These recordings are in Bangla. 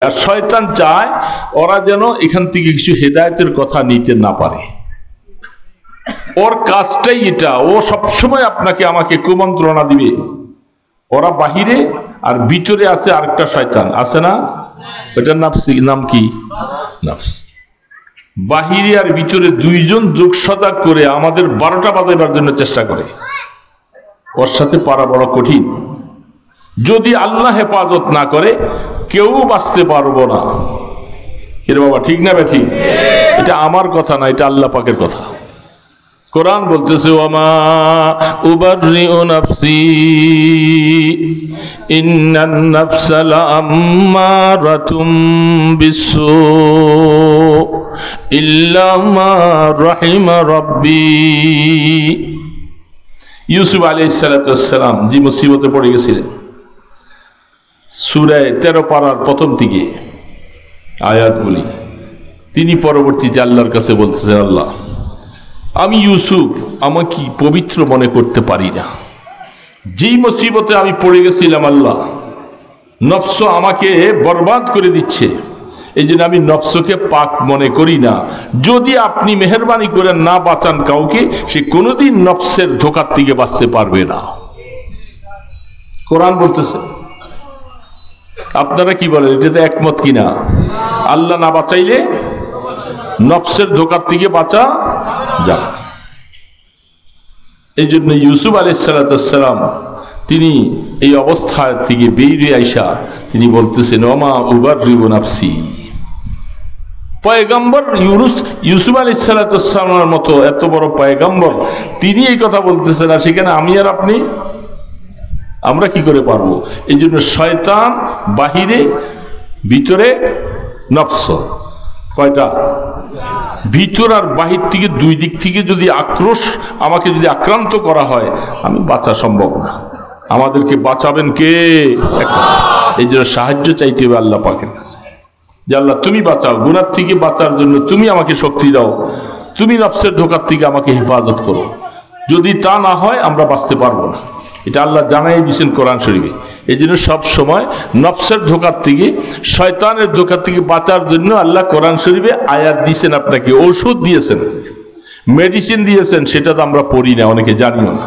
আর শয়তান চায় ওরা যেন এখান থেকে কিছু হেদায়েতের কথা নিতে না পারে। ওর কাজটাই এটা, ও সবসময় আপনাকে আমাকে কুমন্ত্রণা দিবে। ওরা বাহিরে আর ভিতরে আছে আরেকটা শয়তান, আছে না? ওটার নাম কি? নফস। বাহিরে আর ভিতরে দুইজন যোগসাধক করে আমাদের 12টা বাজাইবার জন্য চেষ্টা করে। ওর সাথে পারা বড় কঠিন। যদি আল্লাহ হেফাজত না করে কেউ বাঁচতে পারবো না। এর বাবা ঠিক না ঠিক? এটা আমার কথা না, এটা আল্লাহ পাকের কথা। কোরআন বলতেছে ওয়ামা উবাররিউ নাফসি ইন্নান নাফসা লাআম্মারাতুম বিসসু ইল্লা মা রাহিমা রাব্বি। ইউসুফ আলাইহিস সালাতু ওয়াস সালাম যে মুসিবতে পড়ে গেছিলেন, সূরা 13 পারার প্রথম দিকে আয়াতগুলি, তিনি পরবর্তীতে আল্লাহর কাছে বলতেছেন, আল্লাহ আমি ইউসুফ আমাকে পবিত্র মনে করতে পারি না। যেই মুসিবতে আমি পড়ে গেছিলাম আল্লাহ, নফস আমাকে বরবাদ করে দিচ্ছে, এই জন্য আমি নফসকে পাক মনে করি না। যদি আপনি মেহেরবানি করে না বাঁচান কাউকে, সে কোনোদিন নফসের ধোঁকার থেকে বাঁচতে পারবে না। কোরআন বলতেছে। আপনারা কি বলেন, এটাতে একমত কিনা? আল্লাহ না বাঁচাইলে নফসের ধোঁকার থেকে বাঁচা যাবে। এই জন্য ইউসুফ আলাইহিস সালাম তিনি এই অবস্থা থেকে বেরিয়ে আইসা তিনি বলতেছেন ওমা উবাররিউ নাফসি। পয়গম্বর ইউসুফ আলাইহিস সালামের মতো এত বড় পয়গম্বর তিনি এই কথা বলতেছেন, আর সেখানে আমি আর আপনি আমরা কি করে পারবো? এই জন্য শয়তান বাহিরে, ভিতরে নফস। কয়টা? ভিতর আর বাহির থেকে দুই দিক থেকে যদি আক্রোশ আমাকে যদি আক্রান্ত করা হয়, আমি বাঁচা সম্ভব না। আমাদেরকে বাঁচাবেন কে? এই জন্য সাহায্য চাইতে হবে আল্লাহ পাকের কাছে, যে আল্লাহ তুমি বাঁচাও, গুনাহ থেকে বাঁচার জন্য তুমি আমাকে শক্তি দাও, তুমি নফসের ধোঁকার থেকে আমাকে হেফাজত করো। যদি তা না হয় আমরা বাঁচতে পারবো না। এটা আল্লাহ জানাই দিয়েছেন কোরআন শরীফে। এই জন্য সব সময় নফসের ধোঁকার থেকে, শয়তানের ধোঁকার থেকে বাঁচার জন্য আল্লাহ কোরআন শরীফে আয়াত দিয়েছেন, আপনাকে ঔষধ দিয়েছেন, মেডিসিন দিয়েছেন। সেটা তো আমরা পড়ি না, অনেকে জানিও না।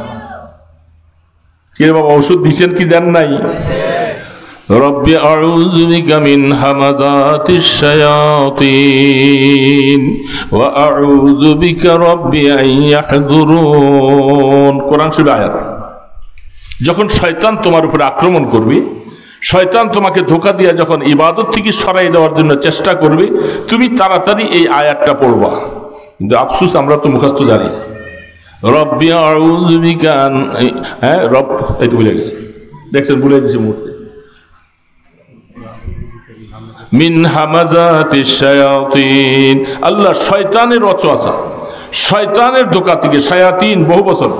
কে বাবা ঔষধ দিয়েছেন কি দেন নাই? রব্বি আউযু বিকা মিন হামাযাতিশ শায়াতিন ওয়া আউযু বিকা রব্বি আন ইয়াহযুরুন। কোরআন শরীফের আয়াত। যখন শয়তান তোমার উপরে আক্রমণ করবে, শয়তান তোমাকে ধোঁকা দিয়ে যখন ইবাদত থেকে সরাই দেওয়ার জন্য চেষ্টা করবে, তুমি তাড়াতাড়ি এই আয়াতটা পড়বা। কিন্তু আফসোস আমরা তো মুখস্থ জানি, রব্বি আউযু বিকা, হ্যাঁ রব, এই তো ভুলে গেছি, দেখছেন ভুলে গেছি মুহূর্তে, মিন হামাযাতিশ শায়াতিন। আল্লাহ শয়তানের ওয়াসওয়াসা, শয়তানের ধোঁকা থেকে। শায়াতিন বহু বছর,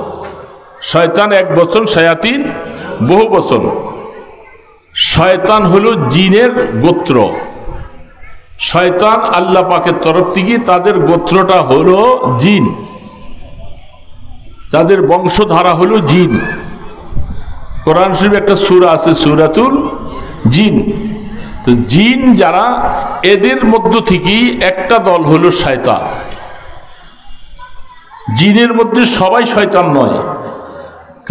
শয়তান এক বছর, শায়াতিন বহু বছর। শয়তান হলো জিনের গোত্র। শয়তান আল্লাহ পাকের তরফ থেকে, তাদের গোত্রটা হলো জিন, তাদের বংশধারা হলো জিন। কোরআন শরীফে একটা সূরা আছে, সূরাতুল জিন। তো জিন যারা, এদের মধ্য থেকেই একটা দল হলো শয়তান। জিনের মধ্যে সবাই শয়তান নয়,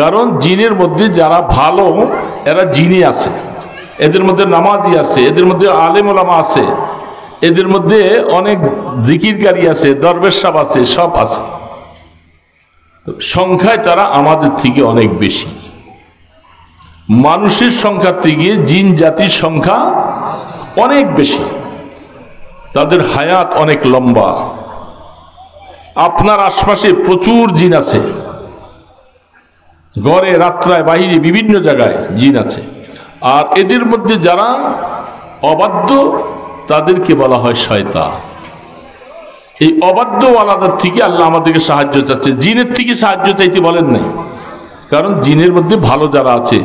কারণ জিনের মধ্যে যারা ভালো এরা জিনে আছে, এদের মধ্যে নামাজি আছে, এদের মধ্যে আলেম ওলামা আছে, এদের মধ্যে অনেক জিকিরকারী আছে, দরবেশ সাহেব আছে, সব আছে। সংখ্যায় তারা আমাদের থেকে অনেক বেশি। মানুষের সংখ্যার থেকে জিন জাতির সংখ্যা অনেক বেশি, তাদের হায়াত অনেক লম্বা। আপনার আশপাশে প্রচুর জিন আছে, ঘরে, রাত্রায়, বাহিরে, বিভিন্ন জায়গায় জিন আছে। আর এদের মধ্যে যারা অবাধ্য তাদেরকে বলা হয় শয়তান। এই অবাধ্যওয়ালাদের থেকে আল্লাহ আমাদেরকে সাহায্য চাচ্ছে, জিনের থেকে সাহায্য চাইতে বলেন নাই। কারণ জিনের মধ্যে ভালো যারা আছে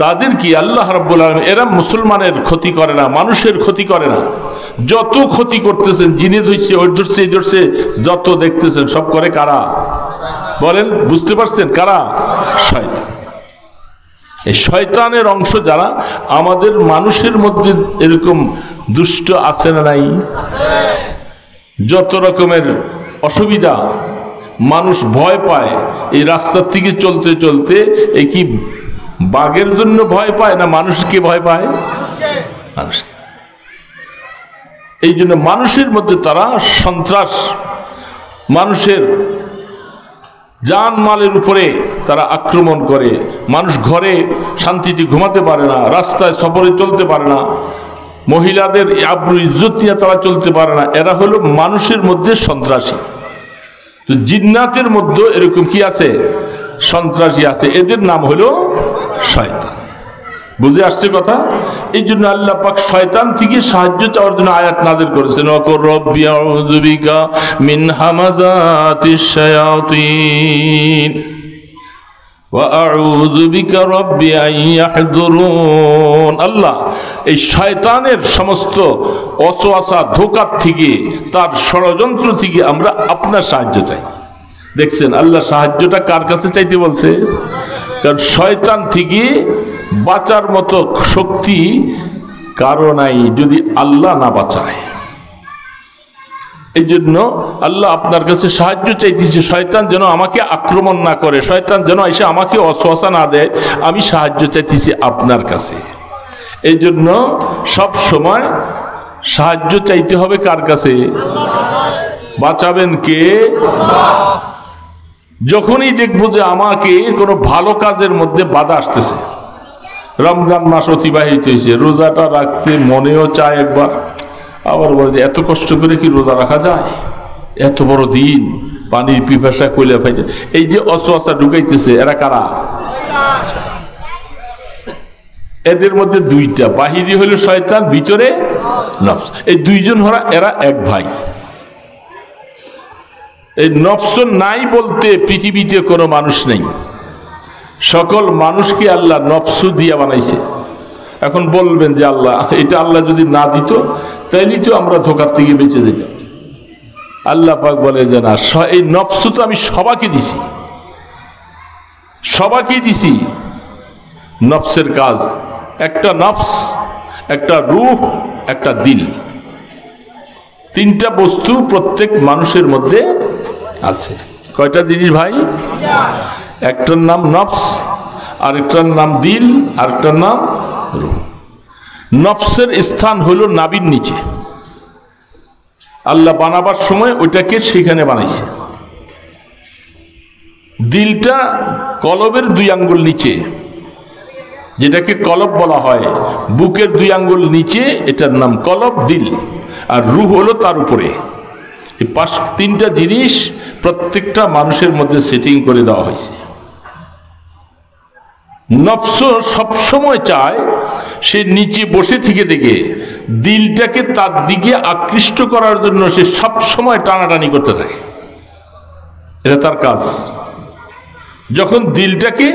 তাদের কি আল্লাহ রাব্বুল আলামিন, এরা মুসলমানের ক্ষতি করে না, মানুষের ক্ষতি করে না। যত ক্ষতি করতেছেন, জিনে ধরছে, ওই ধরছে, এই ধরছে, যত দেখতেছেন সব করে কারা? বলেন, বুঝতে পারছেন কারা? শয়তান। এই শয়তানের অংশ যারা, আমাদের মানুষের মধ্যে এরকম দুষ্ট আছে না নাই? যত রকমের অসুবিধা, মানুষ ভয় পায় এই রাস্তার থেকে চলতে চলতে। এই কি বাঘের জন্য ভয় পায় না মানুষকে ভয় পায়? মানুষকে। এই জন্য মানুষের মধ্যে তারা সন্ত্রাস, মানুষের জানমালের উপরে তারা আক্রমণ করে। মানুষ ঘরে শান্তিতে ঘুমাতে পারে না, রাস্তায় সফরে চলতে পারে না, মহিলাদের আব্রু ইজ্জত নিয়ে তারা চলতে পারে না। এরা হলো মানুষের মধ্যে সন্ত্রাসী। তো জিন্নাতের মধ্যে এরকম কি আছে? সন্ত্রাসী আছে। এদের নাম হলো শয়তান। বুঝে আসছে কথা? এই জন্য আল্লাহ পাক শয়তান থেকে সাহায্য চাওয়ার জন্য আয়াত নাযিল করেছেন, ওয়াকুর রব্বি আউযু বিকা মিন হামাযাতিশ শায়াতিন ওয়া আউযু বিকা রব্বি আন ইয়াহযুরুন। আল্লাহ এই শয়তানের সমস্ত ওয়াসওয়াসা, ধোঁকা থেকে, তার ষড়যন্ত্র থেকে আমরা আপনার সাহায্য চাই। দেখছেন আল্লাহ সাহায্যটা কার কাছে চাইতে বলছে? কারণ শয়তান থেকে বাঁচার মতো শক্তি কারো নাই যদি আল্লাহ না বাঁচায়। এই জন্য আল্লাহ আপনার কাছে সাহায্য চাইতেছে, শয়তান যেন আমাকে আক্রমণ না করে, শয়তান যেন এসে আমাকে অসহসা না দেয়। আমি সাহায্য চাইতেছি আপনার কাছে। এই জন্য সব সময় সাহায্য চাইতে হবে কার কাছে? বাঁচাবেন কে? যখনই দেখবো যে আমাকে কোনো ভালো কাজের মধ্যে বাধা আসতেছে, রমজান মাস অতিবাহিত হয়েছে, রোজাটা রাখতে মনেও চায় একবার, আবার বলে যে এত কষ্ট করে কি রোজা রাখা যায়? এত বড় দিন, পানির পিপাসা কইলে ফাইতে। এই যে অসহসা ঢুকাইতেছে, এরা কারা? এদের মধ্যে দুইটা, বাহিরে হলো শয়তান, ভিতরে নফস। এই দুইজন এরা এক ভাই। এই নফস নাই বলতে পৃথিবীতে কোনো মানুষ নেই। সকল মানুষকে আল্লাহ নফসু দিয়া বানাইছে। এখন বলবেন যে আল্লাহ, এটা আল্লাহ যদি না দিত তাইলে তো আমরা ধোকার থেকে বেঁচে যেতাম। আল্লাহ পাক বলে যে না, এই নফসু তো আমি সবাইকে দিছি, সবাইকে দিছি। নফসের কাজ একটা নফস, একটা রূহ, একটা দিল। তিনটা বস্তু প্রত্যেক মানুষের মধ্যে আছে। কয়টা জিনিস ভাই? একটার নাম নফস, আরেকটার নাম দিল, আরেকটার নাম রূহ। নফসের স্থান হলো নাভির নিচে। আল্লাহ বানাবার সময় ওইটাকে সেখানে বানাইছে। দিলটা কলবের 2 আঙ্গুল নিচে, যেটাকে কলব বলা হয়, বুকের 2 আঙ্গুল নিচে, এটার নাম কলব, দিল। আর রূহ হলো তার উপরে। এই 3টা জিনিস প্রত্যেকটা মানুষের মধ্যে সেটিং করে দেওয়া হয়েছে। নফস সবসময় চায় সে নিচে বসে থেকে দিলটাকে তার দিকে আকৃষ্ট করার জন্য সে সবসময় টানাটানি করতে থাকে। এটা তার কাজ। যখন দিলটাকে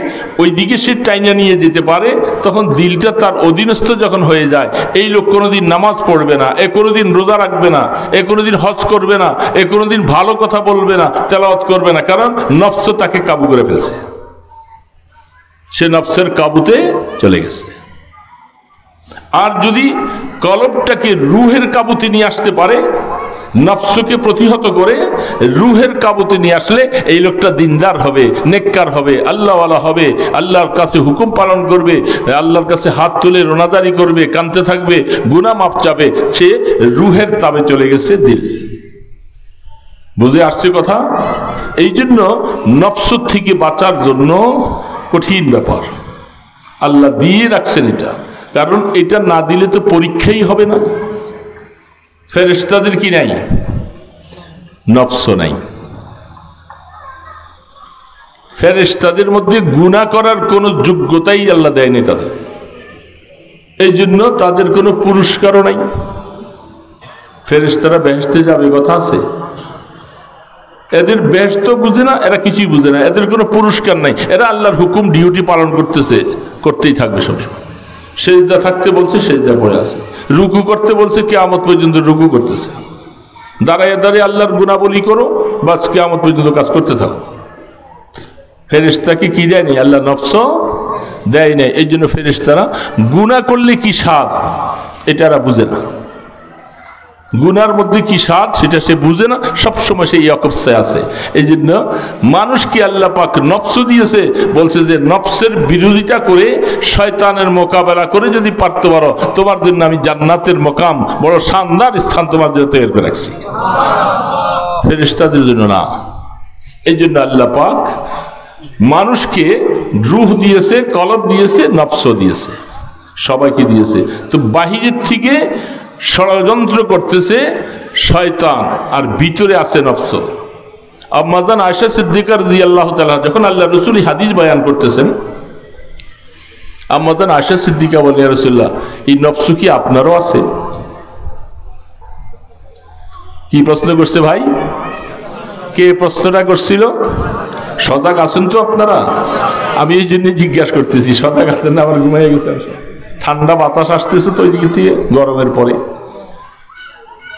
ওই দিকে সে টাইনা নিয়ে যেতে পারে, তখন দিলটা তার অধীনস্থ যখন হয়ে যায়, এই লোক কোনোদিন নামাজ পড়বে না, এ কোনোদিন রোজা রাখবে না, এ কোনোদিন হজ করবে না, এ কোনোদিন ভালো কথা বলবে না, তেলাওয়াত করবে না, কারণ নফস তাকে কাবু করে ফেলছে। সে নফসের কাবুতে চলে গেছে। আর যদি কলবটাকে রূহের কাবুতে নিয়ে আসতে পারে, নফসকে প্রতিহত করে রূহের কাবুতে নিয়ে আসলে এই লোকটা দিনদার হবে, নেককার হবে, আল্লাহওয়ালা হবে, আল্লাহর কাছে হুকুম পালন করবে, আল্লাহর কাছে হাত তুলে রোনাদারি করবে, কাঁদতে থাকবে, গুনাহ মাফ চাবে। সে রূহের তাবে চলে গেছে দিল। বুঝে আসছে কথা? এই জন্য নফস থেকে বাঁচার জন্য কঠিন ব্যাপার আল্লাহ দিয়ে রাখছেন এটা। কারণ এটা না দিলে তো পরীক্ষাই হবে না। ফেরেশতাদের কি নাই? নফস নাই। ফেরেশতাদের মধ্যে গুনাহ করার কোনো যোগ্যতাই আল্লাহ দেয়নি তাদের। এই জন্য তাদের কোনো পুরস্কারও নাই। ফেরেশতারা বেহেশতে যাবে কথা আছে? এদের বেহেশত বুঝে না, এরা কিছুই বুঝে না, এদের কোনো পুরস্কার নাই। এরা আল্লাহর হুকুম ডিউটি পালন করতেছে, করতেই থাকবে সবসময়। সেজদা থাকতে বলছে, সেজদা পড়ে আছে। রুকু করতে বলছে, কিয়ামত পর্যন্ত রুকু করতেছে। দাঁড়ায় দাঁড়িয়ে আল্লাহর গুনাবলি করো, বাস কিয়ামত পর্যন্ত কাজ করতে থাকো। ফেরেশতাকে কি দেয়নি? আল্লাহ নফস দেয় নাই। এই জন্য ফেরেশতারা গুনাহ করলে কি স্বাদ এটা এরা বুঝে না, গুনার মধ্যে কি স্বাদ সেটা সে বুঝে না, সবসময় সেই অবস্থায় আছে। এই জন্য মানুষকে আল্লাহ পাক নফস দিয়েছে, বলছে যে নফসের বিরোধিতা করে শয়তানের মোকাবেলা করে যদি পারতে পারো, তোমার জন্য আমি জান্নাতের মকাম বড় শানদার স্থান তোমার জন্য তৈরি করে রাখছি, ফেরেশতাদের জন্য না। এই জন্য আল্লাহ পাক মানুষকে রূহ দিয়েছে, কলব দিয়েছে, নফস দিয়েছে, সবাইকে দিয়েছে। তো বাহিরের থেকে ষড়যন্ত্র করতেছে শয়তান, আর ভিতরে আছে নফস। আম্মাজান আয়েশা সিদ্দিকা রাদিয়াল্লাহু তাআলা যখন আল্লাহ রাসূল হাদিস বয়ান করতেছেন, আম্মাজান আয়েশা সিদ্দিকা বলেন, ইয়া রাসূলুল্লাহ, এই নফস কি আপনারও আছে? কি প্রশ্ন করছে ভাই? কে প্রশ্নটা করছিল? সজাগ আছেন তো আপনারা? আমি এই জন্য জিজ্ঞাসা করতেছি, সজাগ আছেন না? আমার ঘুমাই গেছে, ঠান্ডা বাতাস আসতেছে তো ওইদিকে থেকে গরমের পরে।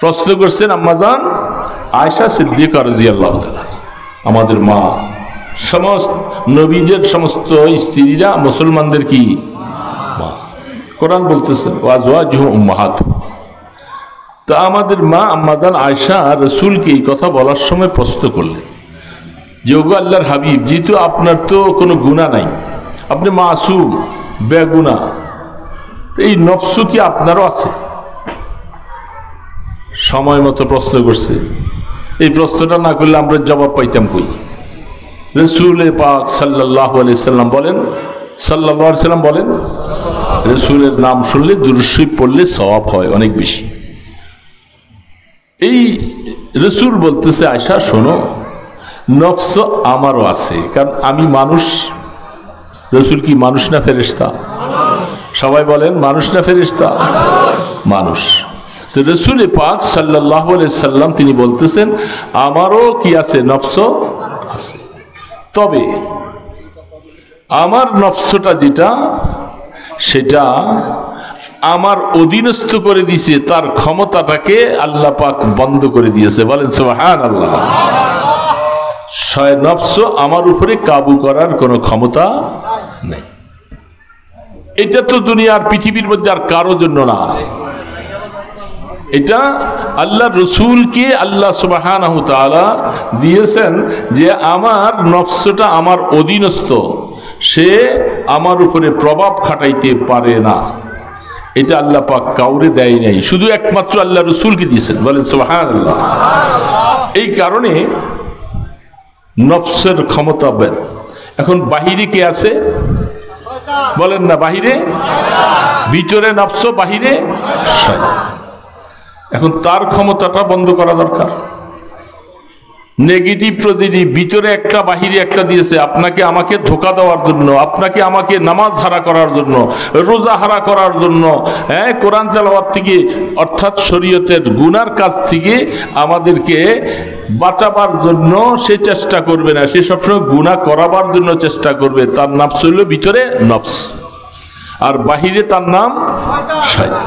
প্রশ্ন করছেন আম্মাজান আয়েশা সিদ্দিকা রাদিয়াল্লাহু তাআলা, আমাদের মা, সমস্ত নবীদের সমস্ত স্ত্রীরা মুসলমানদের কি মা। কোরআন বলতেছে ওয়াজওয়াজুহু উম্মাহাতুহুম। তা আমাদের মা আম্মাজান আয়েশা রাসূলকে এই কথা বলার সময় প্রশ্ন করলেন যে ওগো আল্লাহর হাবিব, যেহেতু আপনার তো কোনো গুনাহ নাই, আপনি মাসুম বেগুনাহ, এই নফস কি আপনারও আছে? সময় মতো প্রশ্ন করছে। এই প্রশ্নটা না করলে আমরা জবাব পাইতাম কই? রাসূল পাক সাল্লাল্লাহু আলাইহি সাল্লাম বলেন, সাল্লাল্লাহু আলাইহি সাল্লাম বলেন, রাসূলের নাম শুনলে দুরূদ শরীফ পড়লে সওয়াব হয় অনেক বেশি। এই রাসূল বলতেছে, আয়েশা শোনো, নফস আমারও আছে, কারণ আমি মানুষ। রাসূল কি মানুষ না ফেরেশতা? সবাই বলেন, মানুষ না ফেরেশতা? মানুষ। তো রাসূল পাক সাল্লাল্লাহু আলাইহি সাল্লাম তিনি বলতেছেন, আমারও কি আছে? নফস আছে। তবে আমার নফসটা যেটা, সেটা আমার অধীনস্থ করে দিয়েছে, তার ক্ষমতাটাকে আল্লাহ পাক বন্ধ করে দিয়েছে। বলেন সুবহানাল্লাহ। নফস আমার উপরে কাবু করার কোনো ক্ষমতা নেই। এটা তো দুনিয়ার পৃথিবীর মধ্যে আর কারো জন্য না, এটা আল্লাহ রসুলকে আল্লাহ সুবহানাহু তাআলা দিয়েছেন যে আমার নফসটা আমার অধীনস্থ, সে আমার উপরে প্রভাব খাটাইতে পারে না। এটা আল্লাহ পাক কাউরে দেয় নাই, শুধু একমাত্র আল্লাহ রসুলকে দিয়েছেন। বলেন সুবহানাল্লাহ। এই কারণে নফসের ক্ষমতা বেদ। এখন বাহিরে কে আছে? বলেন না, বাহিরে? ভিতরে নফস, বাহিরে শয়তান। এখন তার ক্ষমতাটা বন্ধ করা দরকার। নেগেটিভ পজিটিভ, ভিতরে একটা বাহিরে একটা দিয়েছে, আপনাকে আমাকে ধোঁকা দেওয়ার জন্য, আপনাকে আমাকে নামাজ হারা করার জন্য, রোজা হারা করার জন্য, হ্যাঁ, কোরআন তেলাওয়াত থেকে অর্থাৎ শরীয়তের গুনার কাজ থেকে আমাদেরকে বাঁচাবার জন্য সে চেষ্টা করবে না, সে সবসময় গুনাহ করাবার জন্য চেষ্টা করবে। তার নফস হইল ভিতরে নফস, আর বাহিরে তার নাম শয়তান।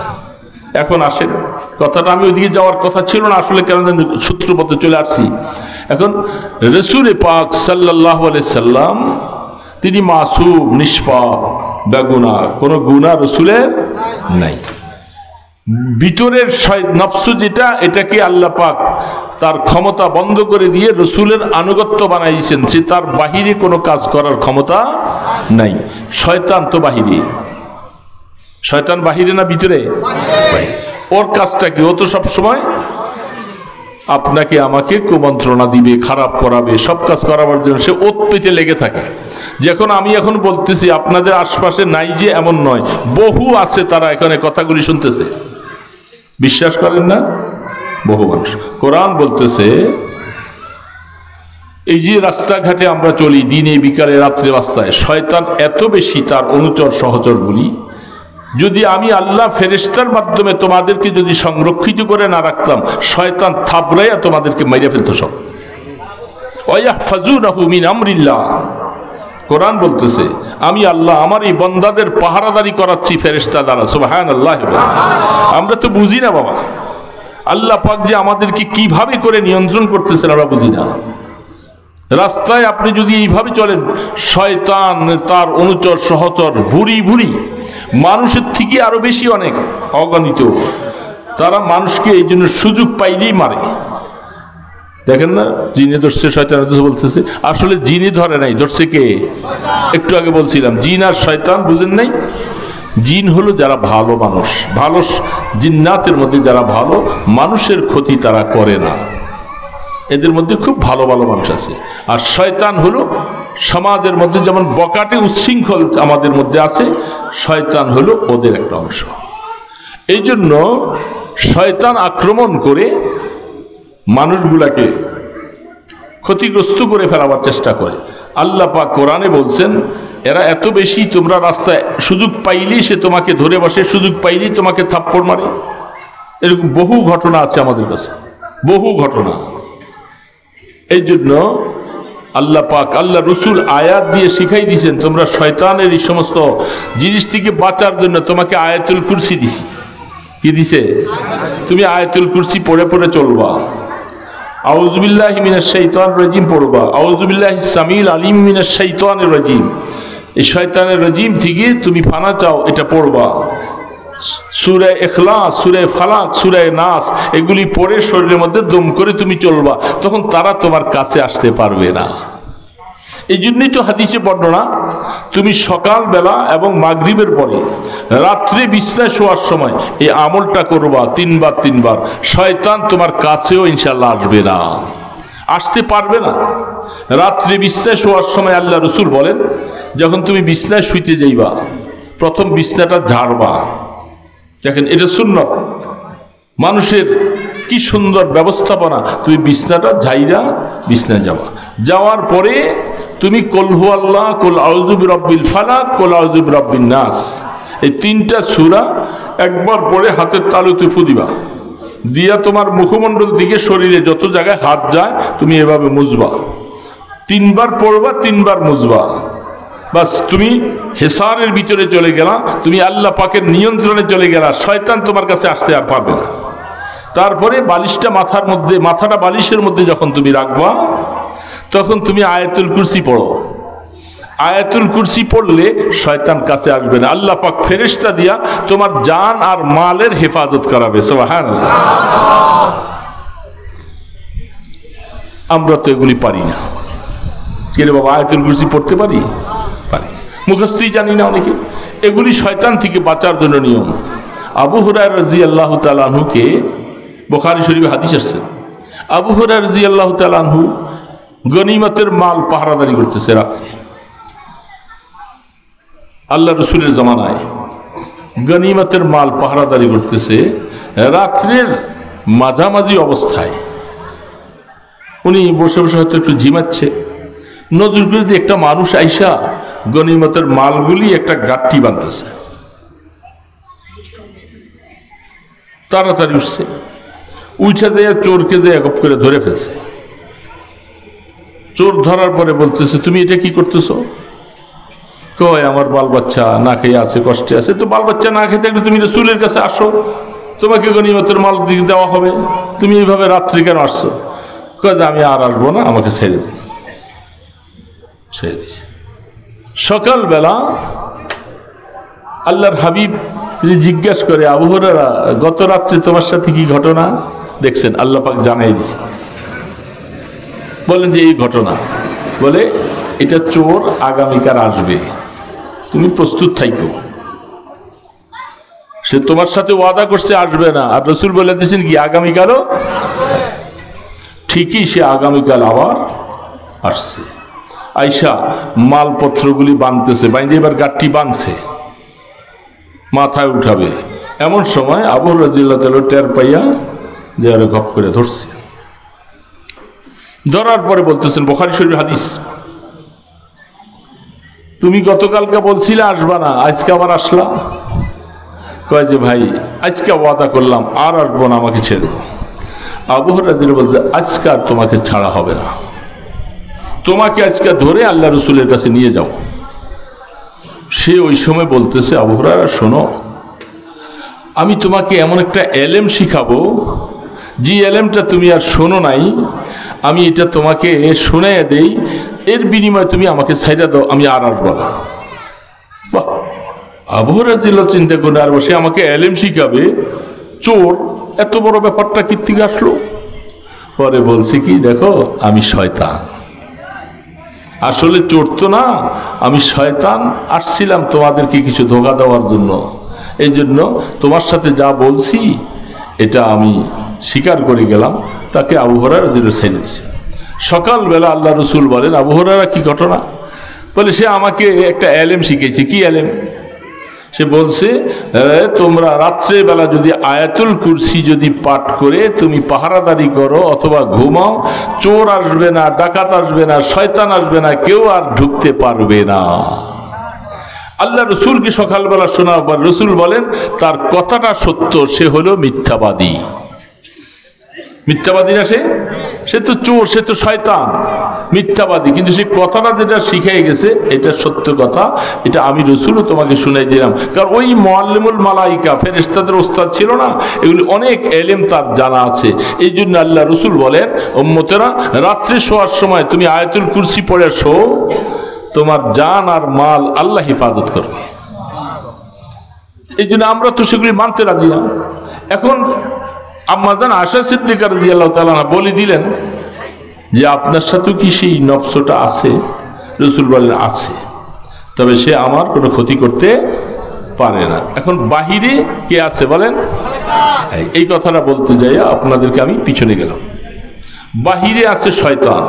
এখন আসেন, কথাটা আমি ওইদিকে যাওয়ার কথা ছিল না আসলে, কেন সূত্রপথে চলে আসছি। এখন রাসূল পাক সাল্লাল্লাহু আলাইহি সাল্লাম তিনি মাসুম, নিষ্পাপ, বেগুনাহ, কোনো গুনাহ রাসূলের নাই। ভিতরের নফস যেটা, এটাকে আল্লাহ পাক তার ক্ষমতা বন্ধ করে দিয়ে রাসূলের আনুগত্য বানাইছেন, সে তার বাহিরে কোনো কাজ করার ক্ষমতা নাই। শয়তান তো বাহিরে, শয়তান বাহিরে না ভিতরে? ওর কাজটা কি? ও তো সবসময় আপনাকে আমাকে কুমন্ত্রণা দিবে, খারাপ করাবে, সব কাজ করাবার জন্য সে ওত পেতে লেগে থাকে। যখন আমি এখন বলতেছি আপনাদের আশপাশে নাই যে এমন নয়, বহু আছে তারা এখানে কথাগুলি শুনতেছে, বিশ্বাস করেন না? বহু মানুষ। কোরআন বলতেছে, এই যে রাস্তাঘাটে আমরা চলি দিনে বিকালে রাত্রে রাস্তায়, শয়তান এত বেশি তার অনুচর সহচরগুলি, যদি আমি আল্লাহ ফেরেশতার মাধ্যমে তোমাদেরকে যদি সংরক্ষিত করে না রাখতাম, শয়তান থাবড়াইয়া তোমাদেরকে মাইরা ফেলতো সব। ওয়াহফাজুনাহু মিন আমরিল্লাহ। কোরআন বলতেছে আমি আল্লাহ আমার এই বান্দাদের পাহারাদারি করাচ্ছি ফেরেশতা দ্বারা। সুবহানাল্লাহ। আমরা তো বুঝি না বাবা, আল্লাহ পাক যে আমাদেরকে কিভাবে করে নিয়ন্ত্রণ করতেছেন আমরা বুঝি না। রাস্তায় আপনি যদি এইভাবে চলেন, শয়তান তার অনুচর সহচর ভুরি ভুরি, মানুষের থেকে আরো বেশি অনেক অগণিত, তারা মানুষকে এই জন্য সুযোগ পাইলেই মারে। দেখেন না, জিনে ধরছে, শয়তান বলতেছে, আসলে জিনে ধরে নাই, ধরছে কে? একটু আগে বলছিলাম জিন আর শয়তান, বুঝেন নাই? জিন হলো যারা ভালো মানুষ, ভালো জিন্নাতের মধ্যে যারা ভালো, মানুষের ক্ষতি তারা করে না, এদের মধ্যে খুব ভালো ভালো মানুষ আছে। আর শয়তান হলো সমাজের মধ্যে যেমন বকাটে উচ্ছৃঙ্খল আমাদের মধ্যে আছে, শয়তান হলো ওদের একটা অংশ। এই জন্য শয়তান আক্রমণ করে মানুষগুলাকে ক্ষতিগ্রস্ত করে ফেলাবার চেষ্টা করে। আল্লাহ পাক কোরআনে বলছেন, এরা এত বেশি, তোমরা রাস্তায় সুযোগ পাইলেই সে তোমাকে ধরে বসে, সুযোগ পাইলেই তোমাকে থাপ্পড় মারে। এরকম বহু ঘটনা আছে আমাদের কাছে, বহু ঘটনা। এই জন্য আল্লাহ পাক, আল্লাহ রসুল আয়াত দিয়ে শিখাই দিয়েছেন, তোমরা শয়তানের এই সমস্ত জিনিস থেকে বাঁচার জন্য তোমাকে আয়াতুল কুরসি দিছি। কি দিছে? তুমি আয়াতুল কুরসি পড়ে পড়ে চলবা, আউযুবিল্লাহি মিনাশ শাইতানির রাজিম পড়বা, আউযুবিল্লাহিস সামিল আলিম মিনাশ শাইতানির রাজিম, এই শয়তানের রাজিম থেকে তুমি ফানা চাও, এটা পড়বা। সূরা ইখলাস, সূরা ফালাক, সূরা নাস, এগুলি পড়ে শরীরের মধ্যে দম করে তুমি চলবা, তখন তারা তোমার কাছে আসতে পারবে না। এই জন্যই তো হাদিসে বর্ণনা, তুমি সকালবেলা এবং মাগরিবের পরে রাত্রে বিছানায় শোয়ার সময় এই আমলটা করবা তিনবার তিনবার, শয়তান তোমার কাছেও ইনশাআল্লাহ আসবে না, আসতে পারবে না। রাত্রে বিছানায় শোয়ার সময় আল্লাহ রসুল বলেন, যখন তুমি বিছানায় শুইতে যাইবা, প্রথম বিছানাটা ঝাড়বা। দেখেন, এটা সুন্নাত, মানুষের কি সুন্দর ব্যবস্থাপনা। তুমি বিছনাটা ঝাইরা বিছনায় যাওয়া, যাওয়ার পরে তুমি কুল হু আল্লাহ, কুল আউযু বিরাব্বিল ফালাক, কুল আউযু বিরাব্বিন নাস, এই তিনটা সূরা একবার পড়ে হাতের তালুতে ফু দিবা, দিয়া তোমার মুখমণ্ডল দিকে শরীরে যত জায়গায় হাত যায় তুমি এভাবে মুছবা, তিনবার পড়বা, তিনবার মুছবা, বাস তুমি হেসারের ভিতরে চলে গেলা, তুমি আল্লাহ পাকের নিয়ন্ত্রণে চলে গেলা, শয়তান তোমার কাছে আসতে আর পারবে না। তারপরে বালিশটা মাথার মধ্যে, মাথাটা বালিশের মধ্যে যখন তুমি রাখবা, তখন তুমি আয়াতুল কুরসি পড়ো। আয়াতুল কুরসি পড়লে শয়তান কাছে আসবে না, আল্লাহ পাক ফেরেশতা দিয়া তোমার জান আর মালের হেফাজত করাবে। সুবহানাল্লাহ। আমরা তো এগুলি পারি না। কে রে বাবা, আয়াতুল কুরসি পড়তে পারি? পারি, মুখস্থই জানি না অনেকে। এগুলি শয়তান থেকে বাঁচার জন্য নিয়ম। আবু হুরায়রা রাদিয়াল্লাহু তাআলা আনহুকে, বুখারী শরীফে হাদিস আসছে, আবু হুরায়রা রাদিয়াল্লাহু তাআলা আনহু গনিমতের মাল পাহারাদারি করতেছে রাত্রে। আল্লাহ রসুলের জামানায় গনিমতের মাল পাহারাদারি করতেছে রাত্রের মাঝামাঝি অবস্থায়। উনি বসে বসে হয়তো একটু ঝিমাচ্ছে, নজর করে দিয়ে একটা মানুষ আইসা গনিমতের মালগুলি একটা গাঁটটি বাঁধতেছে। তাড়াতাড়ি উঠছে, উঠে দেয়া চোরকে দিয়ে এক করে ধরে ফেলছে। চোর ধরার পরে বলতেছে, তুমি এটা কি করতেছো? কয়, আমার বাল বাচ্চা না খেয়ে আছে, কষ্টে আছে। তো বাল বাচ্চা না খেতে তুমি রাসূলের কাছে আসো, তোমাকে গনিমতের মাল দিয়ে দেওয়া হবে, তুমি এইভাবে রাত্রি কেন আসছো? কয় যে আমি আর আসবো না, আমাকে ছেড়ে দিন। ছেড়ে দিছে। সকালবেলা আল্লাহর হাবিব তিনি জিজ্ঞাসা করে, আবু হুরায়রা, গত রাত্রে তোমার সাথে কি ঘটনা দেখছেন? আল্লাহ পাক জানাই দিছে। বলেন যে এই ঘটনা, বলে এটা চোর আগামীকাল আসবে, তুমি প্রস্তুত থাকো। সে তোমার সাথে ওয়াদা করছে আসবে না, আর রাসূল বলে দিয়েছেন কি আগামীকালও। ঠিকই সে আগামীকাল আবার আসছে। আইসা মালপত্রগুলি বাঁধতেছে, বাইন্দে এবার গাঁটটি বাঁধছে, মাথায় উঠাবে। এমন সময় আবু রাদিয়াল্লাহু তাআলা টের পাইয়া যে আরে গপ করে ধরছে। ধরার পরে বলতেছেন, বুখারী শরীফের হাদিস, তুমি গতকালকে বলছিলে আসবা না, আজকে আবার আসলা। কয় যে ভাই আজকে ওয়াদা করলাম আর আসবো না, আমাকে ছেড়ে দাও। আবু হুরায়রা বলতে, আজকে আর তোমাকে ছাড়া হবে না, তোমাকে আজকে ধরে আল্লাহ রসুলের কাছে নিয়ে যাও। সে ওই সময় বলতেছে, আবু হুরায়রা শোনো, আমি তোমাকে এমন একটা এলেম শিখাবো যে এলেমটা তুমি আর শোনো নাই, আমি এটা তোমাকে শুনাইয়া দেই, এর বিনিময়ে তুমি আমাকে ছাইড়া দাও, আমি আর আসবো না। বাহ, আবু হুরায়রা চিন্তা করে, আর বসে আমাকে এলেম শিখাবে চোর, এত বড় ব্যাপারটা কি থেকে আসলো? পরে বলছে কি, দেখো আমি শয়তান, আসলে চোর তো না, আমি শয়তান, আসছিলাম তোমাদেরকে কিছু ধোঁকা দেওয়ার জন্য, এই জন্য তোমার সাথে যা বলছি এটা আমি স্বীকার করে গেলাম। তাকে আবু হুরায়রা ছেড়ে দিয়েছে। সকালবেলা আল্লাহ রসুল বলেন, আবু হুরায়রা কি ঘটনা? বলে, সে আমাকে একটা এলেম শিখেছে। কি এলেম? সে বলছে, তোমরা রাত্রেবেলা যদি আয়াতুল কুরসি যদি পাঠ করে তুমি পাহারাদারি করো অথবা ঘুমাও, চোর আসবে না, ডাকাত আসবে না, শয়তান আসবে না, কেউ আর ঢুকতে পারবে না। আল্লাহ রসুলকে সকালবেলা শোনার পর রসুল বলেন, তার কথাটা সত্য, সে হলো মিথ্যাবাদী। মিথ্যাবাদী না, সে তো চোর, সে তো শয়তান, মিথ্যাবাদী। কিন্তু সেই কথাটা যেটা শিখাই গেছে এটা সত্য কথা, এটা আমি রসুলও তোমাকে শুনাই দিলাম। কারণ ওই মুআল্লিমুল মালাইকা, ফেরেশতাদের ওস্তাদ ছিল না, এগুলি অনেক এলেম তার জানা আছে। এই জন্য আল্লাহ রসুল বলেন, উম্মতেরা রাত্রে শোয়ার সময় তুমি আয়াতুল কুরসি পড়ে শো, তোমার জান আর মাল আল্লাহ হেফাজত করবে। এই জন্য আমরা তো সেগুলি মানতে রাজি না। এখন আম্মাজান আয়েশা সিদ্দিকা রাদিয়াল্লাহু তাআলা বলে দিলেন যে, আপনার সাথেও কি সেই নফসটা আছে? রসুল বলেন, আছে, তবে সে আমার কোনো ক্ষতি করতে পারে না। এখন বাহিরে কে আছে বলেন? এই কথাটা বলতে যাই আপনাদেরকে আমি পিছনে গেলাম। বাহিরে আছে শয়তান।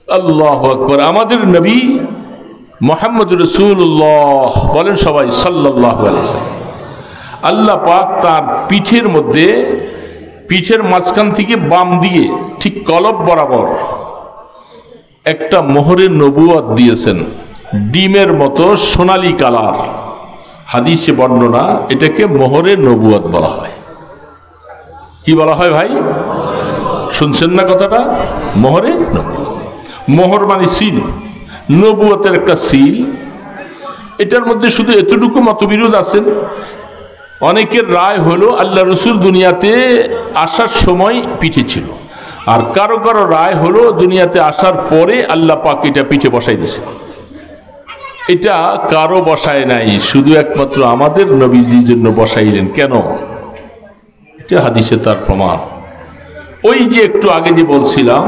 আল্লাহু আকবার। আমাদের নবী মুহাম্মদ রাসূলুল্লাহ বলেন সবাই সাল্লাল্লাহু আলাইহি ওয়াসাল্লাম, আল্লাহ পাক তার পিঠের মধ্যে, পিঠের মাঝখান থেকে বাম দিকে ঠিক কলব বরাবর একটা মোহরের নবুয়ত দিয়েছেন, ডিমের মতো সোনালী কালার। হাদিসে বর্ণনা, এটাকে মোহরের নবুয়ত বলা হয়। কি বলা হয় ভাই? শুনছেন না কথাটা? মোহরে নবুয়ত। মোহর মানে সিল, নবুয়তের একটা সিল। এটার মধ্যে শুধু এতটুকু মতবিরোধ আছেন। অনেকের রায় হলো আল্লাহ রসুল দুনিয়াতে আসার সময় পিঠে ছিল, আর কারো কারো রায় হলো দুনিয়াতে আসার পরে আল্লাহ পাক এটা পিঠে বসাই দিয়েছে। এটা কারো বসায় নাই, শুধু একমাত্র আমাদের নবীজির জন্য বসাইলেন। কেন? এটা হাদিসে তার প্রমাণ। ওই যে একটু আগে যে বলছিলাম,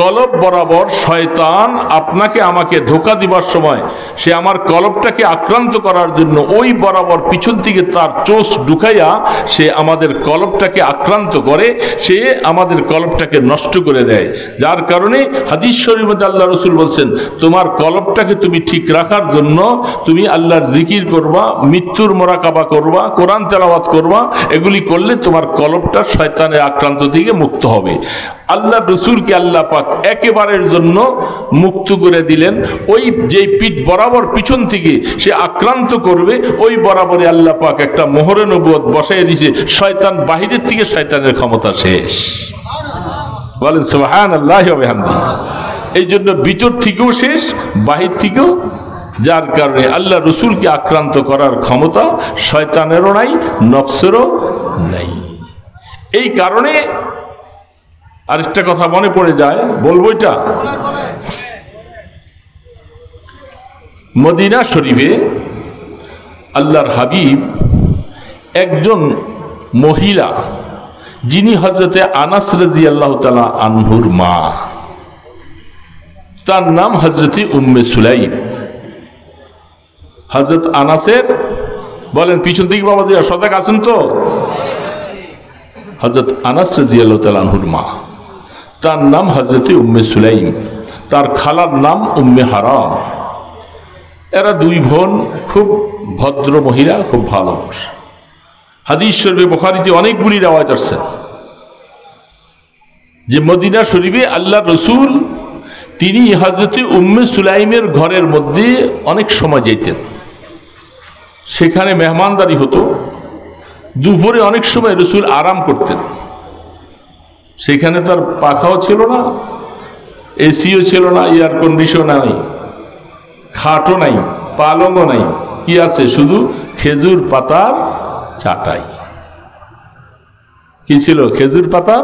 কলব বরাবর শয়তান আপনাকে আমাকে ধোঁকা দিবার সময় সে আমার কলবটাকে আক্রান্ত করার জন্য ওই বরাবর পিছন থেকে তার চোষ ঢুকাইয়া সে আমাদের কলবটাকে আক্রান্ত করে, সে আমাদের কলবটাকে নষ্ট করে দেয়। যার কারণে হাদিস শরীফের মধ্যে আল্লাহ রসুল বলছেন, তোমার কলবটাকে তুমি ঠিক রাখার জন্য তুমি আল্লাহর জিকির করবা, মৃত্যুর মোরাকাবা করবা, কোরআন তেলাওয়াত করবা। এগুলি করলে তোমার কলবটা শয়তানের আক্রান্ত থেকে মুক্ত হবে। আল্লাহ রসুলকে আল্লাহ পাক একেবারের জন্য মুক্ত করে দিলেন। ওই যে পিঠ বরাবর পিছন থেকে সে আক্রান্ত করবে, ওই বরাবরে আল্লাহ পাক একটা মোহরে নবুয়ত বসাই দিয়েছে। শয়তান বাহিরের থেকে, শয়তানের ক্ষমতা শেষ। বলেন সুবহানাল্লাহি ওয়া বিহামদিহি। এই জন্য ভিতর থেকেও শেষ, বাহির থেকেও। যার কারণে আল্লাহ রসুলকে আক্রান্ত করার ক্ষমতা শয়তানেরও নাই, নফসেরও নাই। এই কারণে আরেকটা কথা মনে পড়ে যায়, বলবো এটা। মদিনা শরীফে আল্লাহর হাবিব একজন মহিলা, যিনি হযরতে আনাস রাদিয়াল্লাহু তাআলা আনহুর মা, তার নাম হযরতে উম্মে সুলাইম। হযরত আনাসের, বলেন পিছন থেকে বাবা দিয়া সজাগ আছেন তো? হযরত আনাস রাদিয়াল্লাহু তাআলা আনহুর মা, তার নাম হযরতে উম্মে সুলাইম, তার খালার নাম উম্মে হারাম। এরা দুই বোন, খুব ভদ্র মহিলা, খুব ভালো। হাদিস শরীফে বুখারীতে অনেকগুলি রাওয়ায়াত আছে যে মদিনা শরীফে আল্লাহ রসুল তিনি হযরতে উম্মে সুলাইমের ঘরের মধ্যে অনেক সময় যেতেন। সেখানে মেহমানদারি হতো। দুপুরে অনেক সময় রসুল আরাম করতেন। সেখানে তার পাখাও ছিল না, এসিও ছিল না, এয়ার কন্ডিশন নাই, খাটও নাই, পালংও নাই। কি আছে? শুধু খেজুর পাতার চাটাই। কি ছিল? খেজুর পাতা।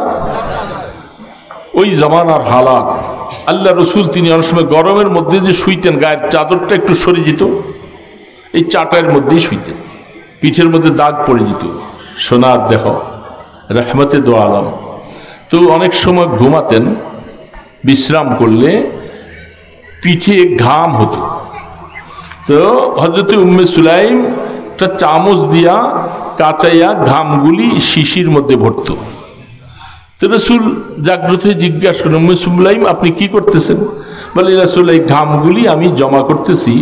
ওই জামানার হালাত, আল্লাহ রসুল তিনি অনেক সময় গরমের মধ্যে যে শুইতেন, গায়ের চাদরটা একটু সরে যেত, এই চাটার মধ্যেই শুইতেন, পিঠের মধ্যে দাগ পড়ে যেত, সোনার দেহ, রহমতে দো আলম। তো অনেক সময় ঘুমাতেন, বিশ্রাম করলে পিঠে ঘাম হতো, তো হযরত উম্মে সুলাইম একটা চামচ দিয়া কাচাইয়া ঘামগুলি শিশির মধ্যে ভরত। তো রাসূল জাগ্রত হয়ে জিজ্ঞাসা করেন, উম্মে সুলাইম আপনি কি করতেছেন? বলে, রাসূল এই ঘামগুলি আমি জমা করতেছি,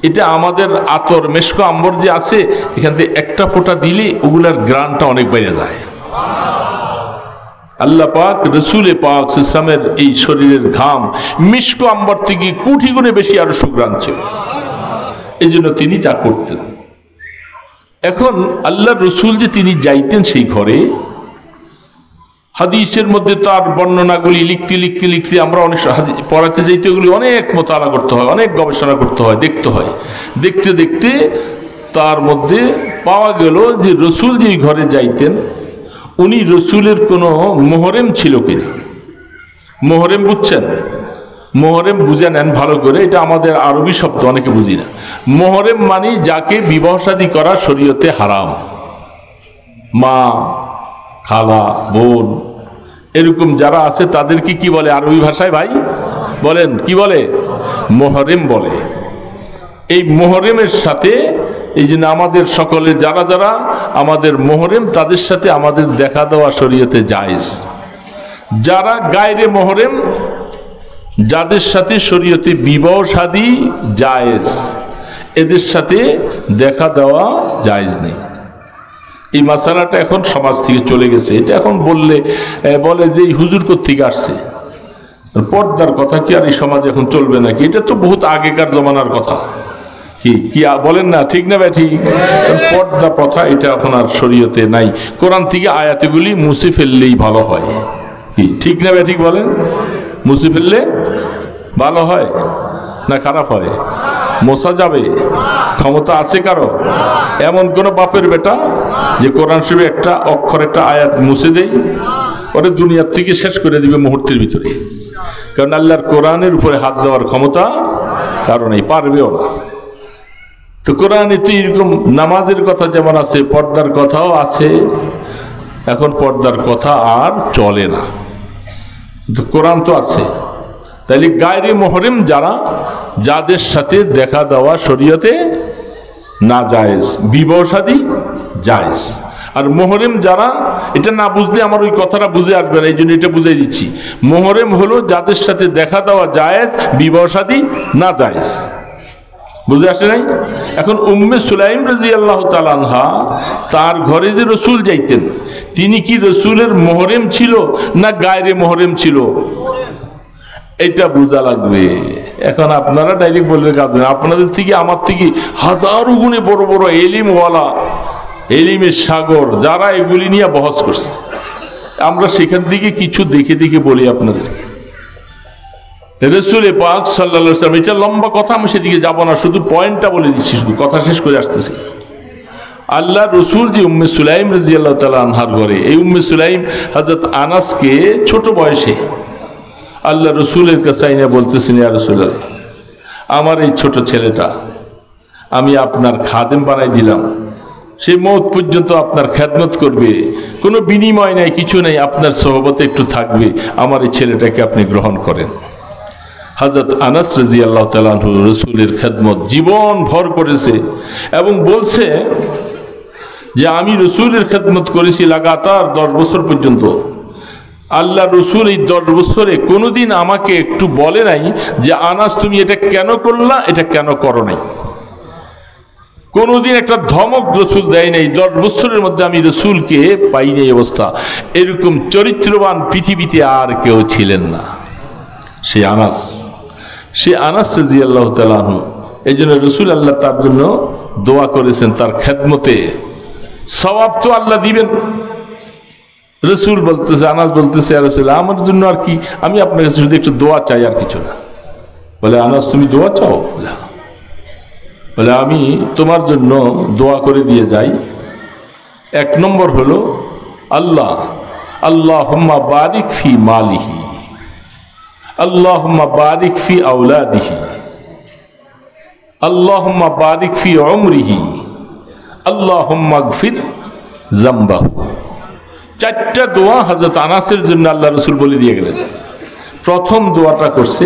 এটা আমাদের আতর মেশক আম্বর যে আছে, এখান থেকে একটা ফোঁটা দিলে ওগুলার গ্রানটা অনেক বেড়ে যায়। আল্লাহ পাক রসুলে পাক সাল্লামের এই শরীরের ঘাম মিশক আম্বর থেকে কোটি গুণে বেশি আরো সুগ্রাণ ছিল, এই জন্য তিনি তা করতেন। এখন আল্লাহ রসুল যে তিনি যাইতেন সেই ঘরে, হাদিসের মধ্যে তার বর্ণনাগুলি লিখতে লিখতে লিখতে আমরা অনেক পড়াতে যাইতে ওগুলি অনেক মোতালা করতে হয়, অনেক গবেষণা করতে হয়, দেখতে হয়। দেখতে দেখতে তার মধ্যে পাওয়া গেল যে রসুল যেই ঘরে যাইতেন উনি রসুলের কোনো মোহরেম ছিল কিনা। মোহরেম বুঝছেন? মোহরেম বুঝে নেন ভালো করে, এটা আমাদের আরবি শব্দ, অনেকে বুঝি না। মোহরেম মানে যাকে বিবাহ শাদী করা শরীয়তে হারাম, মা, খালা, বোন, এরকম যারা আছে তাদেরকে কি বলে আরবি ভাষায়? ভাই বলেন, কি বলে? মোহরেম বলে। এই মোহরেমের সাথে এই জন্য আমাদের সকলে যারা যারা আমাদের মোহরেম, তাদের সাথে আমাদের দেখা দেওয়া শরীয়তে জায়েজ। যারা গায়রে মোহরেম, যাদের সাথে শরীয়তে বিবাহ শাদী জায়েজ, এদের সাথে দেখা দেওয়া জায়েজ নেই। এই মাসালাটা এখন সমাজ থেকে চলে গেছে। এটা এখন বললে বলে যে এই হুজুর কোত্থেকে আসছে, পর্দার কথা কি আর এই সমাজ এখন চলবে নাকি? এটা তো বহুত আগেকার জমানার কথা। কি কি বলেন না, ঠিক না ভাই? ঠিক। পর্দা প্রথা এটা এখন আর শরীয়তে নাই। কোরআন থেকে আয়াতগুলি মুছে ফেললেই ভালো হয়। কি ঠিক না ভাই? ঠিক বলেন। মুছে ফেললে ভালো হয় না খারাপ হয়? মোছা যাবে, ক্ষমতা আছে কারো? এমন কোন বাপের বেটা যে কোরআন শরীফে একটা অক্ষর, একটা আয়াত মুছে দেয়, ওরা দুনিয়ার থেকে শেষ করে দিবে মুহূর্তের ভিতরে। কারণ আল্লাহর কোরআনের উপরে হাত দেওয়ার ক্ষমতা কারণ এই পারবেও না। তো কোরআনে তো এরকম নামাজের কথা যেমন আছে, পর্দার কথাও আছে। এখন পর্দার কথা আর চলে না, তো কোরআন তো আছে। তাইলে গায়রে মোহরেম যারা, যাদের সাথে দেখা দেওয়া শরীয়তে না জায়েজ, বিবাহ শাদী জায়েজ। আর মোহরেম যারা, এটা না বুঝলে আমার ওই কথাটা বুঝে আসবে না, এই জন্য এটা বুঝাই দিচ্ছি। মোহরেম হলো যাদের সাথে দেখা দেওয়া জায়েজ, বিবাহ শাদী না জায়েজ। বুঝে আসে নাই? এখন উম্মে সুলাইম রাদিয়াল্লাহু তাআলা আনহা, তার ঘরে যে রসুল যাইতেন, তিনি কি রসুলের মোহরেম ছিল না গায়রে মোহরেম ছিল? এটা বোঝা লাগবে। এখন আপনারা ডাইরেক্ট বলবে কাজ, আপনাদের থেকে আমার থেকে হাজারো গুণে বড় বড় এলিমওয়ালা, এলিমের সাগর, যারা এগুলি নিয়ে বহস করছে, আমরা সেখান থেকে কিছু দেখে দেখে বলি আপনাদেরকে। রাসূল পাক সাল্লাল্লাহু আলাইহি ওয়াসাল্লাম, এটা লম্বা কথা, আমি সেদিকে যাব না, শুধু পয়েন্টটা বলে দিচ্ছি, শুধু কথা শেষ করে আসতেছি। আল্লাহ রসুল যে উম্মে সুলাইম রাদিয়াল্লাহু তাআলা আনহার ঘরে, এই উম্মে সুলাইম হযরত আনাসকে ছোট বয়সে আল্লাহ রসুলের কাছে আইনা বলতেছেন, ইয়া রাসূলুল্লাহ, আমার এই ছোট ছেলেটা আমি আপনার খাদেম বানাই দিলাম, সে মওত পর্যন্ত আপনার খেদমত করবে, কোনো বিনিময় নাই, কিছু নাই, আপনার সোহবতে একটু থাকবে, আমার এই ছেলেটাকে আপনি গ্রহণ করেন। হযরত আনাস রাদিয়াল্লাহু তাআলা আনহু রাসূলের খেদমত জীবন ভর করেছে এবং বলছে যে আমি রসুলের খেদমত করেছি লাগাতার 10 বছর পর্যন্ত। আল্লাহ রসুল এই 10 বছরে কোনোদিন আমাকে একটু বলে নাই যে আনাস তুমি এটা কেন করলা, এটা কেন করো নাই। কোনোদিন একটা ধমক রসুল দেয় নাই। 10 বছরের মধ্যে আমি রসুলকে পাইনি এই অবস্থা। এরকম চরিত্রবান পৃথিবীতে আর কেউ ছিলেন না, সে আনাস। সে আনাস রাদিয়াল্লাহু তাআলা আনহু, এই জন্য রসুল আল্লাহ তার জন্য দোয়া করেছেন, তার খেদমতে সওয়াব তো আল্লাহ দিবেন। রসুল বলতেছে, আনাস বলতেছে, ইয়া রাসূলুল্লাহ, আমার জন্য আর কি, আমি আপনার কাছে শুধু একটু দোয়া চাই, আর কিছু না। বলে, আনাস তুমি দোয়া চাও? বলে, আমি তোমার জন্য দোয়া করে দিয়ে যাই। 1 নম্বর হলো আল্লাহ আল্লাহুম্মা বারিক ফি মালিহি, আল্লাহুম্মা বারিক ফি আওলাদিহি, আল্লাহুম্মা বারিক ফি উমরিহি, আল্লাহুম্মা গফির যামবাহু। চারটা দোয়া হযরত আনাসের জন্য আল্লাহ রাসূল বলে দিয়ে গেলেন। প্রথম দোয়াটা করছে,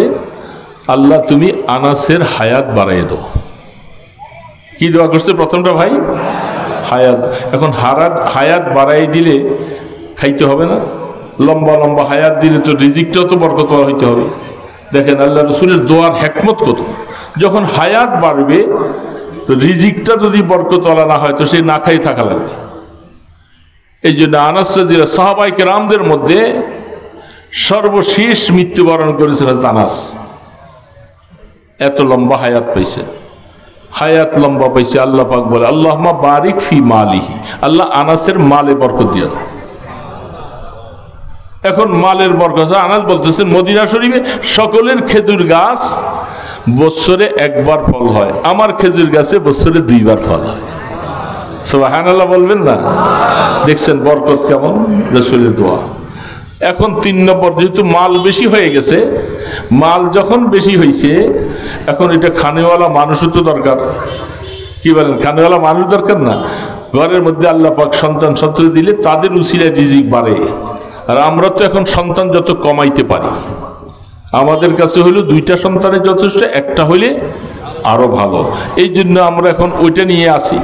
আল্লাহ তুমি আনাসের হায়াত বাড়াইয়ে দাও। কি দোয়া করছে প্রথমটা ভাই? হায়াত। এখন হায়াত বাড়াই দিলে খাইতে হবে না? লম্বা লম্বা হায়াত দিলে তো রিজিকটাও তো বরকতওয়ালা হইতে হবে। দেখেন আল্লাহ রাসূলের দোয়ার হিকমত কত। যখন হায়াত বাড়বে তো রিজিকটা যদি বরকতওয়ালা না হয় তো সে না খাই থাকা লাগবে। এই জন্য আনাস রাদিয়াল্লাহু আনহু সাহাবায়ে কেরামদের মধ্যে সর্বশেষ মৃত্যুবরণ করেছেন আনাস। এত লম্বা হায়াত পাইছে, হায়াত লম্বা পাইছে। আল্লাহ পাক বলে আল্লাহুম্মা বারিক ফি মালিহি, আল্লাহ আনাসের মালে বরকত দিয়া দাও। এখন মালের বরকত, আনাস বলতেছেন মদিনা শরীফে সকলের খেজুর গাছ বছরে একবার ফল হয়, আমার খেজুর গাছে বছরে 2 বার ফল হয়। সুবহানাল্লাহ বলবেন না? দেখছেন বরকত কেমন রাসূলের দোয়া। এখন 3 নম্বর, যেহেতু মাল বেশি হয়ে গেছে, মাল যখন বেশি হয়েছে এখন এটা খানেওয়ালা মানুষও তো দরকার। কি বলেন? খানেওয়ালা মানুষ দরকার না? ঘরের মধ্যে আল্লাহ পাক সন্তান সন্ততি দিলে তাদের উসিলায় রিজিক বাড়ে। আর আমরা তো এখন সন্তান যত কমাইতে পারি, আমাদের কাছে হইল 2টা সন্তানের যথেষ্ট, একটা হইলে আরো ভালো। এই জন্য আমরা এখন ওইটা নিয়ে আসি।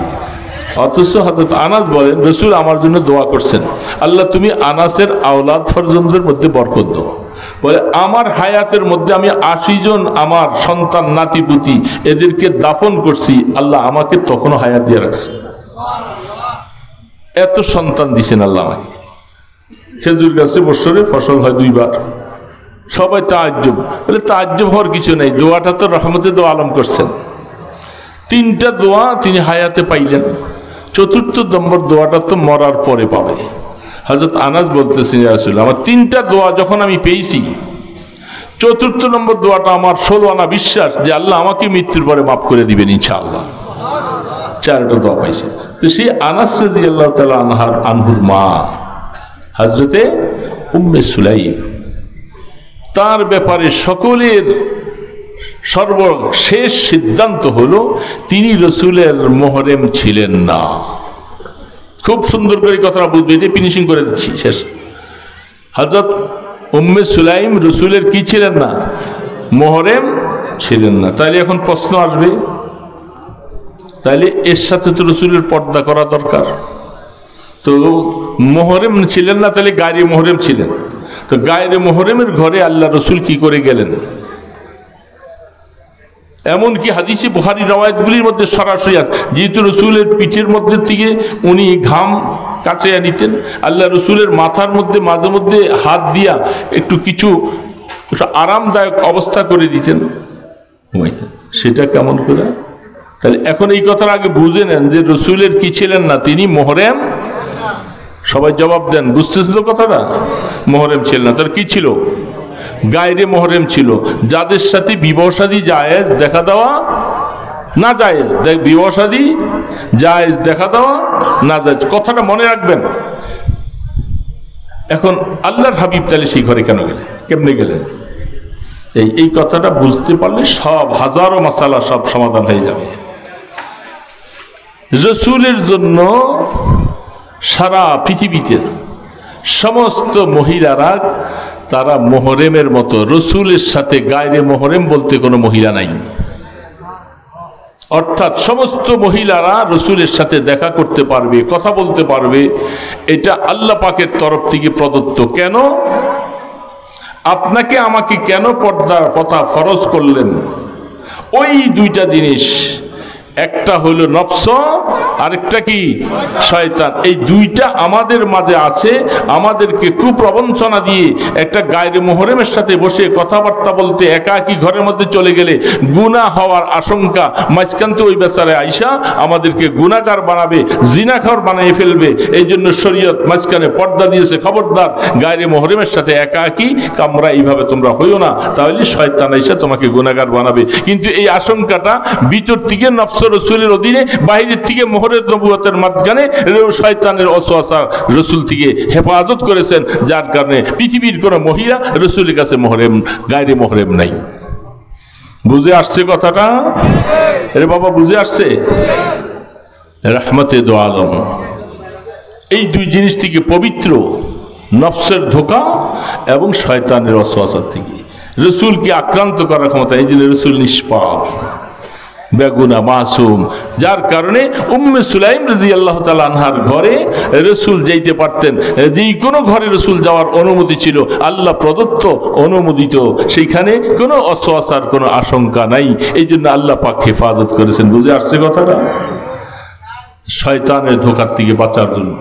অথচ হযরত আনাস বলেন রাসূল আমার জন্য দোয়া করছেন, আল্লাহ তুমি আনাসের আওলাদ ফরজন্দের মধ্যে বরকত দাও। বলে আমার হায়াতের মধ্যে আমি 80 জন আমার সন্তান নাতিপুতি এদেরকে দাফন করছি, আল্লাহ আমাকে তখনও হায়াত দিয়ে রাখছে। এত সন্তান দিছেন আল্লাহ আমাকে। খেজুর গাছে বছরে ফসল হয় 2 বার। সবাই তাজ্জুব, বলে তাজ্জুব হওয়ার কিছু নেই, দোয়াটা তো রহমতের দোয়া আলম করছেন। 3টা দোয়া তিনি হায়াতে পাইলেন। 4র্থ নম্বর দোয়াটা তো মরার পরে পাবে। হযরত আনাস বলতেছেন ইয়া রাসূলুল্লাহ আমার 3টা দোয়া যখন আমি পেয়েছি, 4র্থ নম্বর দোয়াটা আমার 16 আনা বিশ্বাস যে আল্লাহ আমাকে মৃত্যুর পরে মাফ করে দিবেন ইনশাআল্লাহ। 4টা দোয়া পাইছে। তো সেই আনাস রাদিয়াল্লাহু তাআলা আনহুর মা হযরতে উম্মে সুলাইম, তার ব্যাপারে সকলের সর্বশেষ সিদ্ধান্ত হলো তিনি রাসূলের মুহররম ছিলেন না। খুব সুন্দর করে কথাটা বুঝবে, এটা ফিনিশিং করে দিচ্ছি, শেষ। হযরত উম্মে সুলাইম রাসূলের কি ছিলেন না? মুহররম ছিলেন না। তাইলে এখন প্রশ্ন আসবে, তাইলে এর সাথে তো রাসূলের পর্দা করা দরকার। তো মুহররম ছিলেন না, তাহলে গায়রে মুহররম ছিলেন। তো গায়রে মুহররমের ঘরে আল্লাহ রাসূল কি করে গেলেন? এমনকি হাদিসে বুখারী রওয়ায়াতগুলির মধ্যে সরাসরি আছে, যেহেতু রাসূলের পিঠের মধ্যে থেকে উনি ঘাম কাচাইয়া নিতেন, আল্লাহ রাসূলের মাথার মধ্যে মাঝে মধ্যে হাত দিয়া একটু কিছু আরামদায়ক অবস্থা করে দিতেন, ঘুমাইতেন। সেটা কেমন করে? তাহলে এখন এই কথার আগে বুঝে নেন যে রাসূলের কি ছিলেন না? তিনি মুহররম। সবাই জবাব দেন, বুঝতেছেন তো কথাটা? মুহররম ছিলেন না, তার কি ছিল? গায়রে মুহররম ছিল। যাদের সাথে বিবাহ শাদী জায়েজ, দেখা দেওয়া না জায়েজ। বিবাহ শাদী জায়েজ, দেখা দেওয়া না জায়েজ, কথাটা মনে রাখবেন। এখন আল্লাহর হাবিব তাহলে সেই ঘরে কেন গেলেন, কেমনে গেলেন? এই কথাটা বুঝতে পারলে সব হাজারো মাসালা সব সমাধান হয়ে যাবে। রাসূলের জন্য সারা পৃথিবীতে সমস্ত মহিলারা তারা মুহররমের মতো, রাসূলের সাথে গায়রে মুহররম বলতে কোনো মহিলা নাই। অর্থাৎ সমস্ত মহিলারা রাসূলের সাথে দেখা করতে পারবে, কথা বলতে পারবে। এটা আল্লাহ পাকের তরফ থেকে প্রদত্ত। কেন? আপনাকে আমাকে কেন পর্দার কথা ফরজ করলেন? ওই 2টা জিনিস, একটা হলো নফস, আরেকটা কি? শয়তান। এই 2টা আমাদের মাঝে আছে। আমাদেরকে কুপ্রবঞ্চনা দিয়ে একটা গায়রে মুহররমের সাথে বসে কথাবার্তা বলতে, একাকী ঘরের মধ্যে চলে গেলে গুনাহ হওয়ার আশঙ্কা। মাঝখানতে ওই বেচারা আইসা আমাদেরকে গুনাহগার বানাবে, জিনাখোর বানিয়ে ফেলবে। এই জন্য শরীয়ত মাঝখানে পর্দা দিয়েছে, খবরদার গায়রে মুহররমের সাথে একাকী কামরা এইভাবে তোমরা হইও না, তাহলে শয়তান আইসা তোমাকে গুনাহগার বানাবে। কিন্তু এই আশঙ্কাটা ভিতর থেকে নফস রাসূলের অধীনে, বাহিরের থেকে মুহররম বছরের নবুয়তের মাঝখানে শয়তানের ওয়াসওয়াসা রাসূল থেকে হেফাজত করেছেন, যার কারণে পৃথিবীর কোনো মহিলা রাসূলের কাছে মুহররম গায়রে মুহররম নাই। বুঝে আসছে কথাটা? আরে বাবা বুঝে আসছে? রহমতে দো আলম এই দুই জিনিস থেকে পবিত্র, নফসের ধোঁকা এবং শয়তানের ওয়াসওয়াসা থেকে রাসূলকে আক্রান্ত করার ক্ষমতা। এই জন্য রাসূল নিষ্পাপ, বেগুনা, মাসুম, যার কারণে উম্মে সুলাইম রাদিয়াল্লাহু তাআলা আনহার ঘরে রাসূল যাইতে পারতেন। যেই কোনো ঘরে রাসূল যাওয়ার অনুমতি ছিল, আল্লাহ প্রদত্ত অনুমোদিত, সেইখানে কোনো ওয়াসওয়াসার কোনো আশঙ্কা নাই। এই জন্য আল্লাহ পাক হেফাজত করেছেন। বুঝে আসছে কথাটা? শয়তানের ধোঁকার থেকে বাঁচার জন্য।